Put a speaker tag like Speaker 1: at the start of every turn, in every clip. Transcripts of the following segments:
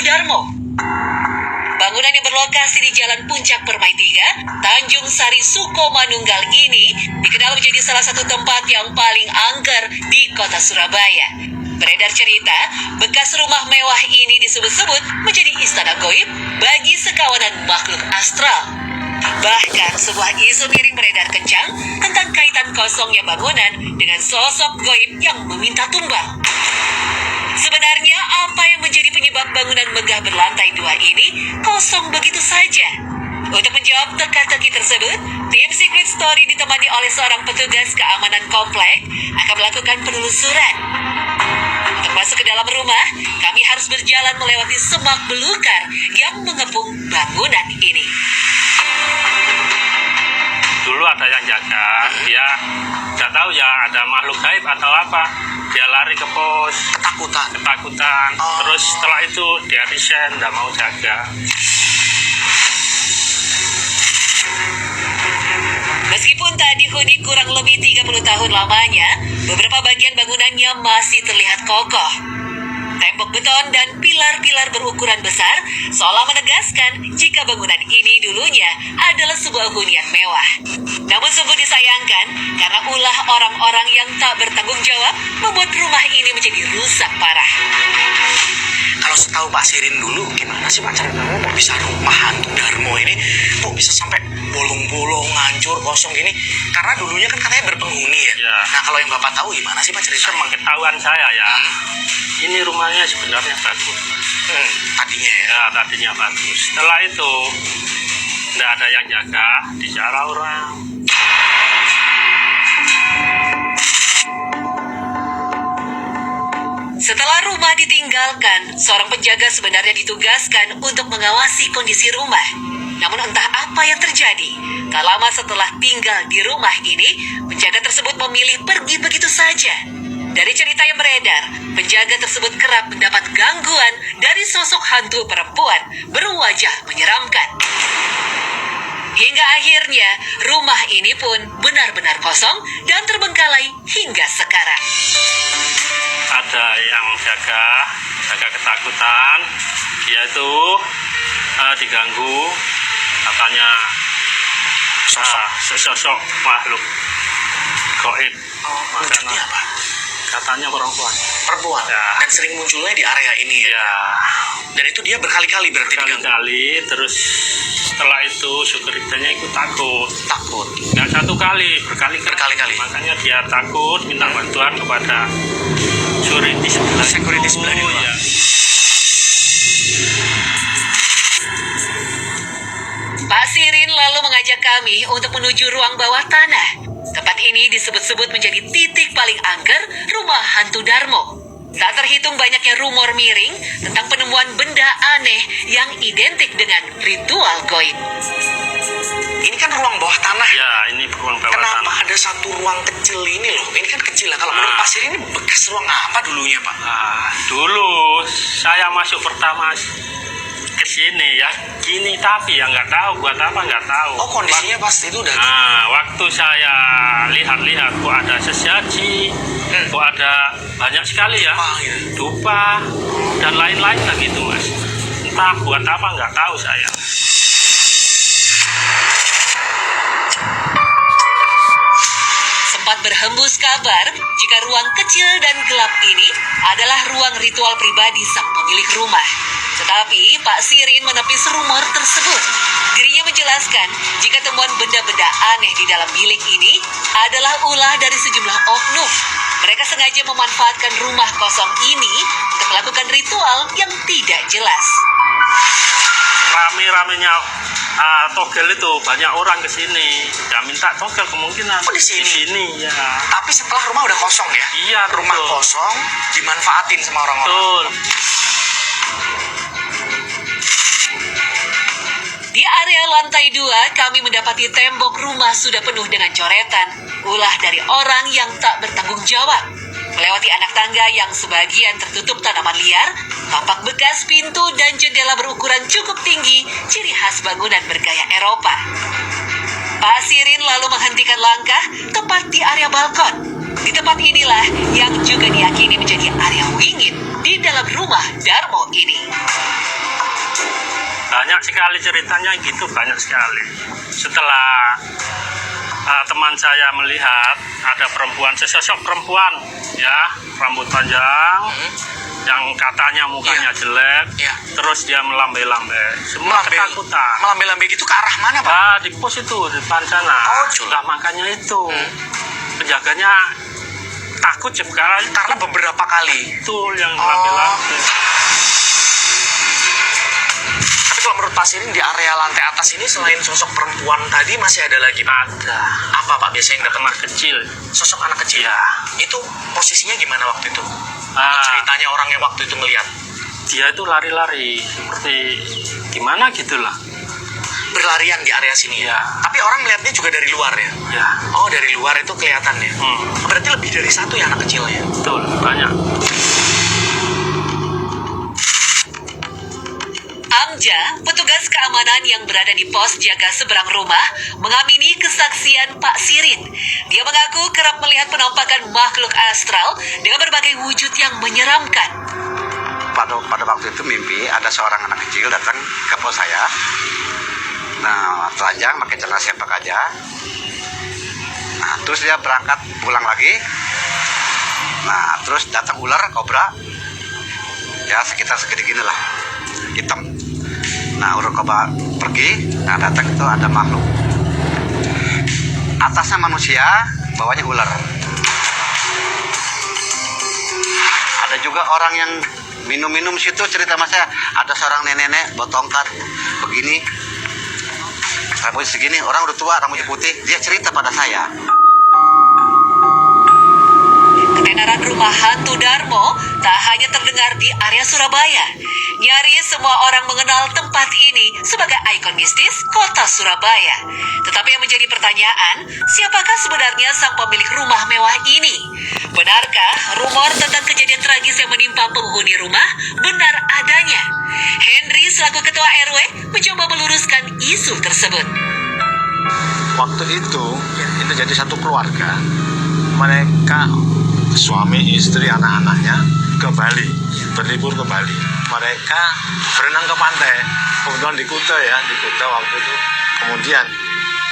Speaker 1: Darmo. Bangunan yang berlokasi di Jalan Puncak Permai 3, Tanjung Sari, Sukomanunggal ini dikenal menjadi salah satu tempat yang paling angker di kota Surabaya. Beredar cerita, bekas rumah mewah ini disebut-sebut menjadi istana goib bagi sekawanan makhluk astral. Bahkan sebuah isu miring beredar kencang tentang kaitan kosongnya bangunan dengan sosok goib yang meminta tumbang. Sebenarnya apa yang menjadi penyebab bangunan megah berlantai 2 ini kosong begitu saja? Untuk menjawab teka-teki tersebut, tim Secret Story ditemani oleh seorang petugas keamanan komplek akan melakukan penelusuran. Untuk masuk ke dalam rumah, kami harus berjalan melewati semak belukar yang mengepung bangunan ini.
Speaker 2: Dulu ada yang jaga, dia nggak tahu ya ada makhluk gaib atau apa. Dia lari ke pos, ketakutan. Terus setelah itu dia resign, nggak mau jaga.
Speaker 1: Meskipun tak dihuni kurang lebih 30 tahun lamanya, beberapa bagian bangunannya masih terlihat kokoh. Tembok beton dan pilar-pilar berukuran besar seolah menegaskan jika bangunan ini dulunya adalah sebuah hunian mewah. Namun sungguh disayangkan karena ulah orang-orang yang tak bertanggung jawab membuat rumah ini menjadi rusak parah.
Speaker 3: Kalau setahu Pak Sirin dulu, gimana sih Pak ceritanya kok bisa rumah hantu Darmo ini kok bisa sampai bolong-bolong, hancur, kosong gini? Karena dulunya kan katanya berpenghuni ya. Nah kalau yang Bapak tahu gimana sih Pak ceritanya?
Speaker 2: Sepengetahuan saya ya, ini rumahnya sebenarnya bagus.
Speaker 3: Tadinya ya?
Speaker 2: Ya, tadinya bagus. Setelah itu tidak ada yang jaga, dijarah orang.
Speaker 1: Setelah rumah ditinggalkan, seorang penjaga sebenarnya ditugaskan untuk mengawasi kondisi rumah. Namun entah apa yang terjadi, tak lama setelah tinggal di rumah ini, penjaga tersebut memilih pergi begitu saja. Dari cerita yang beredar, penjaga tersebut kerap mendapat gangguan dari sosok hantu perempuan berwajah menyeramkan. Hingga akhirnya, rumah ini pun benar-benar kosong dan terbengkalai hingga sekarang.
Speaker 2: Ada yang jaga ketakutan, dia itu diganggu, katanya sosok makhluk gaib.
Speaker 3: Wujudnya apa?
Speaker 2: Katanya perempuan.
Speaker 3: Ya. Dan sering munculnya di area ini ya?
Speaker 2: Ya.
Speaker 3: Dan itu dia berkali-kali berarti diganggu?
Speaker 2: Berkali-kali, terus setelah itu sekuritanya ikut takut. Nggak satu kali, berkali-kali. Makanya dia takut, minta bantuan kepada security sebelah
Speaker 3: di luar.
Speaker 2: Ya.
Speaker 1: Pak Sirin lalu mengajak kami untuk menuju ruang bawah tanah. Tempat ini disebut-sebut menjadi titik paling angker rumah hantu Darmo. Tak terhitung banyaknya rumor miring tentang penemuan benda aneh yang identik dengan ritual goib.
Speaker 3: Ini kan ruang bawah tanah.
Speaker 2: Ya, ini ruang bawah tanah.
Speaker 3: Kenapa ada satu ruang kecil ini loh? Ini kan kecil lah. Kalau menurut Pak Sirin ini bekas ruang apa dulunya Pak?
Speaker 2: Dulu saya masuk pertama ke sini ya gini, tapi ya nggak tahu buat apa, nggak tahu.
Speaker 3: Oh, kondisinya pas itu udah
Speaker 2: waktu saya lihat kok ada sesaji, kok ada banyak sekali ya dupa dan lain-lain lah gitu Mas. Entah buat apa nggak tahu saya.
Speaker 1: Sempat berhembus kabar jika ruang kecil dan gelap ini adalah ruang ritual pribadi sang pemilik rumah. Tetapi Pak Sirin menepis rumor tersebut. Dirinya menjelaskan jika temuan benda-benda aneh di dalam bilik ini adalah ulah dari sejumlah oknum. Mereka sengaja memanfaatkan rumah kosong ini untuk melakukan ritual yang tidak jelas.
Speaker 2: Rame-ramenya togel itu banyak orang ke sini. Ya minta togel kemungkinan.
Speaker 3: Oh, di sini?
Speaker 2: Di sini ya.
Speaker 3: Tapi setelah rumah udah kosong ya?
Speaker 2: Iya,
Speaker 3: rumah
Speaker 2: betul.
Speaker 3: Kosong dimanfaatin sama orang-orang.
Speaker 2: Betul.
Speaker 1: Di area lantai 2, kami mendapati tembok rumah sudah penuh dengan coretan, ulah dari orang yang tak bertanggung jawab. Melewati anak tangga yang sebagian tertutup tanaman liar, tampak bekas pintu dan jendela berukuran cukup tinggi, ciri khas bangunan bergaya Eropa. Pak Sirin lalu menghentikan langkah tepat di area balkon. Di tempat inilah yang juga diyakini menjadi area wingit di dalam rumah Darmo ini.
Speaker 2: Banyak sekali ceritanya gitu, banyak sekali. Setelah teman saya melihat ada perempuan, sesosok perempuan ya, rambut panjang, yang katanya mukanya jelek, terus dia melambai-lambai, semua ketakutan.
Speaker 3: Melambai-lambai gitu ke arah mana, Pak?
Speaker 2: Di pos itu, di depan sana. Nah, makanya itu penjaganya takut
Speaker 3: karena beberapa kali.
Speaker 2: Betul, yang melambai-lambai.
Speaker 3: Tapi kalau menurut Pak Sirin, di area lantai atas ini selain sosok perempuan tadi masih ada lagi, Pak?
Speaker 2: Ada.
Speaker 3: Apa, Pak, biasanya yang dapat?
Speaker 2: Anak kecil.
Speaker 3: Sosok anak kecil?
Speaker 2: Ya.
Speaker 3: Itu posisinya gimana waktu itu? Ceritanya orang yang waktu itu ngelihat.
Speaker 2: Dia itu lari-lari seperti gimana gitulah.
Speaker 3: Berlarian di area sini ya. Tapi orang melihatnya juga dari luar ya.
Speaker 2: Ya.
Speaker 3: Oh, dari luar itu kelihatan ya. Berarti lebih dari satu ya anak kecilnya.
Speaker 2: Betul, banyak.
Speaker 1: Amja, petugas keamanan yang berada di pos jaga seberang rumah, mengamini kesaksian Pak Sirin. Dia mengaku kerap melihat penampakan makhluk astral dengan berbagai wujud yang menyeramkan.
Speaker 4: Pada waktu itu mimpi ada seorang anak kecil datang ke pos saya. Nah, telanjang, pakai celana sepak aja. Nah, terus dia berangkat pulang lagi. Nah, terus datang ular, kobra. Ya, sekitar segede gini lah, hitam. Nah, ular kobra pergi. Nah, datang itu ada makhluk. Atasnya manusia, bawahnya ular. Ada juga orang yang minum-minum situ, cerita mas saya. Ada seorang nenek-nenek bawa tongkat begini. Rambutnya segini, orang udah tua, rambutnya putih. Dia cerita pada saya.
Speaker 1: Ketenaran rumah hantu Darmo tak hanya terdengar di area Surabaya. Nyaris semua orang mengenal tempat ini sebagai ikon mistis kota Surabaya. Tetapi yang menjadi pertanyaan, siapakah sebenarnya sang pemilik rumah mewah ini? Benarkah rumor tentang kejadian tragis yang menimpa penghuni rumah benar adanya? Henry selaku ketua RW mencoba meluruskan isu tersebut.
Speaker 5: Waktu itu jadi satu keluarga. Mereka suami, istri, anak-anaknya ke Bali, berlibur ke Bali. Mereka berenang ke pantai, kebetulan di Kuta ya, di Kuta waktu itu. Kemudian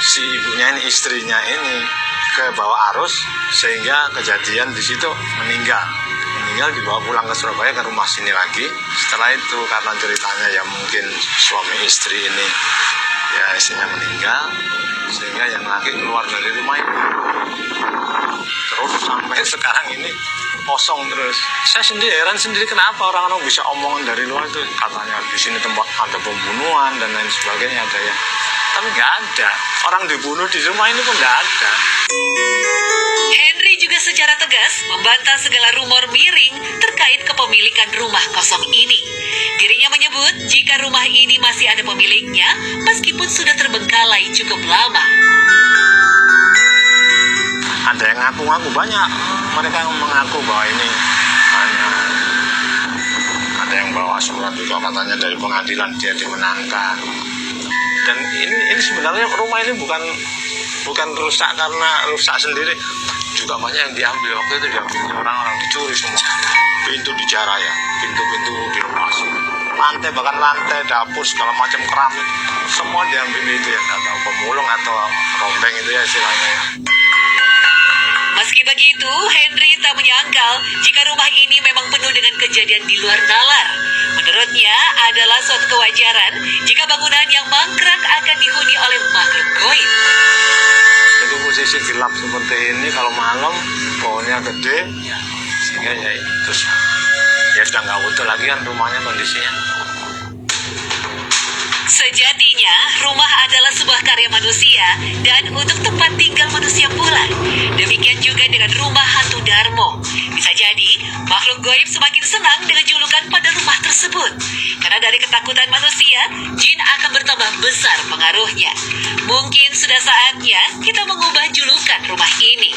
Speaker 5: si ibunya ini, istrinya ini ke bawah arus sehingga kejadian di situ meninggal dibawa pulang ke Surabaya ke rumah sini lagi. Setelah itu karena ceritanya ya mungkin suami istri ini ya istrinya meninggal sehingga yang laki keluar dari rumah itu. Terus sampai sekarang ini kosong terus. Saya sendiri heran sendiri kenapa orang-orang bisa omongan dari luar itu katanya di sini tempat ada pembunuhan dan lain sebagainya ada ya. Tapi nggak ada. Orang dibunuh di rumah ini pun nggak ada.
Speaker 1: Henry juga secara tegas membantah segala rumor miring terkait kepemilikan rumah kosong ini. Dirinya menyebut jika rumah ini masih ada pemiliknya meskipun sudah terbengkalai cukup lama.
Speaker 5: Ada yang ngaku-ngaku banyak. Mereka yang mengaku bahwa ini hanya ada yang bawa surat juga katanya dari pengadilan dia dimenangkan. Dan ini sebenarnya rumah ini bukan rusak karena rusak sendiri, juga banyak yang diambil. Waktu itu diambil orang-orang, dicuri semua. Pintu dijarah ya, pintu-pintu dilepas, bahkan lantai dapur segala macam keramik semua diambil itu ya, nggak tahu pemulung atau rombeng itu ya istilahnya ya.
Speaker 1: Meski begitu, Henry tak menyangkal jika rumah ini memang penuh dengan kejadian di luar nalar. Menurutnya adalah suatu kewajaran jika bangunan yang mangkrak akan dihuni oleh makhluk goib.
Speaker 5: Jadi posisi gelap seperti ini kalau malam pohonnya gede, sehingga ya terus ya sudah nggak utuh lagi kan rumahnya kondisinya.
Speaker 1: Sejatinya, rumah adalah sebuah karya manusia dan untuk tempat tinggal manusia pula. Demikian juga dengan rumah hantu Darmo. Bisa jadi, makhluk goib semakin senang dengan julukan pada rumah tersebut. Karena dari ketakutan manusia, jin akan bertambah besar pengaruhnya. Mungkin sudah saatnya kita mengubah julukan rumah ini.